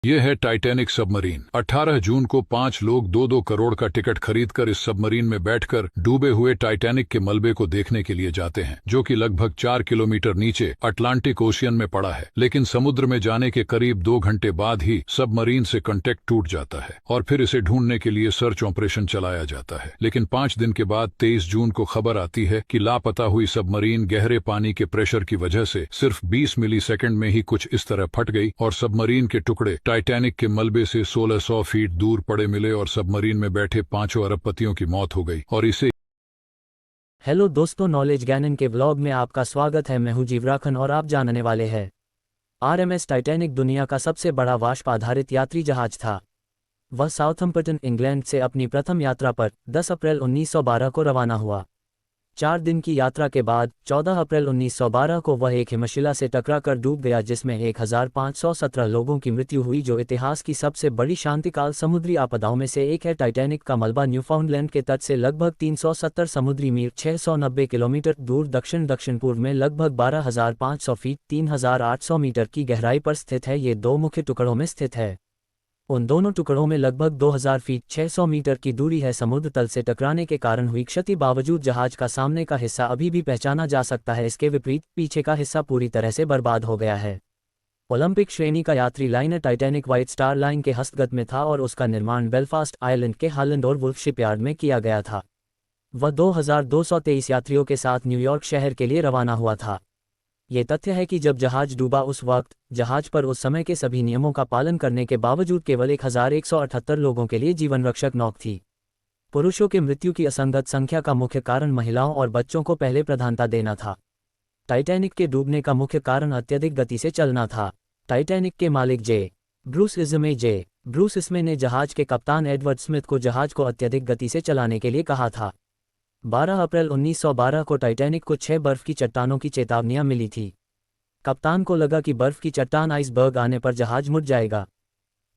ये है Titanic submarine. 18 जून को 5 लोग 2-2 करोड़ का टिकट खरीदकर इस सबमरीन में बैठकर डूबे हुए टाइटैनिक के मलबे को देखने के लिए जाते हैं, जो कि लगभग 4 किलोमीटर नीचे अटलांटिक ओशियन में पड़ा है। लेकिन समुद्र में जाने के करीब 2 घंटे बाद ही सबमरीन से कांटेक्ट टूट जाता है और फिर इसे ढूंढने के लिए सर्च ऑपरेशन चलाया जाता है। लेकिन 5 दिन के बाद 23 जून को खबर आती है कि लापता हुई सबमरीन गहरे पानी के प्रेशर की वजह से सिर्फ 20 मिलीसेकंड में ही कुछ इस तरह फट गई और सबमरीन के टुकड़े टाइटैनिक के मलबे से 1600 फीट दूर पड़े मिले और सबमरीन में बैठे 5 अरबपतियों की मौत हो गई। और इसे हेलो दोस्तों, नॉलेज गैनन के व्लॉग में आपका स्वागत है। मैं हूं जीवराखन और आप जानने वाले हैं। आरएमएस टाइटैनिक दुनिया का सबसे बड़ा वाष्प आधारित यात्री जहाज था। वह साउथम्पटन, इंग्लैंड से अपनी प्रथम यात्रा पर 10 अप्रैल 1912 को रवाना हुआ। 4 दिन की यात्रा के बाद 14 अप्रैल 1912 को वह एक हिमशिला से टकराकर डूब गया, जिसमें 1517 लोगों की मृत्यु हुई, जो इतिहास की सबसे बड़ी शांतिकाल समुद्री आपदाओं में से एक है। टाइटैनिक का मलबा न्यूफाउंडलैंड के तट से लगभग 370 समुद्री मील 690 किलोमीटर दूर दक्षिण पूर्व में लगभग 12,500 फीट 3,800 मीटर की गहराई पर स्थित है। ये 2 मुख्य टुकड़ों में स्थित है। उन दोनों टुकड़ों में लगभग 2000 फीट 600 मीटर की दूरी है। समुद्र तल से टकराने के कारण हुई क्षति बावजूद जहाज का सामने का हिस्सा अभी भी पहचाना जा सकता है। इसके विपरीत पीछे का हिस्सा पूरी तरह से बर्बाद हो गया है। ओलंपिक श्रेणी का यात्री liner Titanic white star line के हस्तगत में था और उसका निर्माण बेलफास्ट आयरलैंड के हालैंड और वुल्फ शिपयार्ड में किया गया था। वह 2223 यात्रियों के साथ न्यूयॉर्क शहर के लिए रवाना हुआ था। ये तथ्य है कि जब जहाज डूबा उस वक्त जहाज पर उस समय के सभी नियमों का पालन करने के बावजूद केवल 1178 लोगों के लिए जीवन रक्षक नौक थी। पुरुषों की मृत्यु की असंगत संख्या का मुख्य कारण महिलाओं और बच्चों को पहले प्रधानता देना था। टाइटैनिक के डूबने का मुख्य कारण अत्यधिक गति से चलना था। टाइटैनिक के मालिक ब्रूस इस्मे ने जहाज के कप्तान एडवर्ड स्मिथ को जहाज को अत्यधिक गति से चलाने के लिए कहा था। 12 अप्रैल 1912 को टाइटैनिक को 6 बर्फ की चट्टानों की चेतावनियां मिली थी। कप्तान को लगा कि बर्फ की चट्टान आइसबर्ग आने पर जहाज मुड़ जाएगा,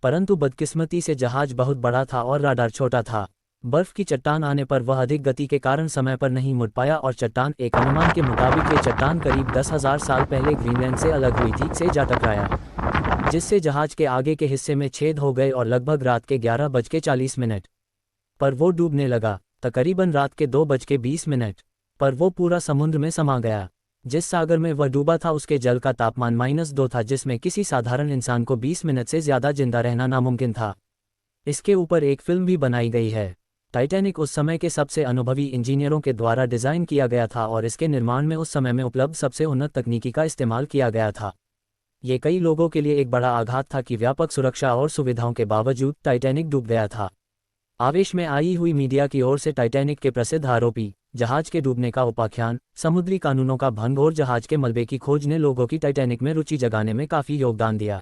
परंतु बदकिस्मती से जहाज बहुत बड़ा था और राडार छोटा था। बर्फ की चट्टान आने पर वह अधिक गति के कारण समय पर नहीं मुड़ पाया और चट्टान, एक अनुमान के मुताबिक ये चट्टान करीब 10,000 साल पहले ग्रीनलैंड से अलग हुई थी, से जा टकराया, जिससे जहाज के आगे के हिस्से में छेद हो गए और लगभग रात के 11:40 पर वो डूबने लगा। तकरीबन रात के 2:20 पर वो पूरा समुद्र में समा गया। जिस सागर में वह डूबा था उसके जल का तापमान -2 था, जिसमें किसी साधारण इंसान को 20 मिनट से ज्यादा जिंदा रहना नामुमकिन था। इसके ऊपर एक फिल्म भी बनाई गई है। टाइटैनिक उस समय के सबसे अनुभवी इंजीनियरों के द्वारा डिजाइन किया गया था और इसके निर्माण में उस समय में उपलब्ध सबसे उन्नत तकनीकी का इस्तेमाल किया गया था। ये कई लोगों के लिए एक बड़ा आघात था कि व्यापक सुरक्षा और सुविधाओं के बावजूद टाइटैनिक डूब गया था। आवेश में आई हुई मीडिया की ओर से टाइटैनिक के प्रसिद्ध आरोपी, जहाज के डूबने का उपाख्यान, समुद्री कानूनों का भंग और जहाज के मलबे की खोज ने लोगों की टाइटैनिक में रुचि जगाने में काफी योगदान दिया।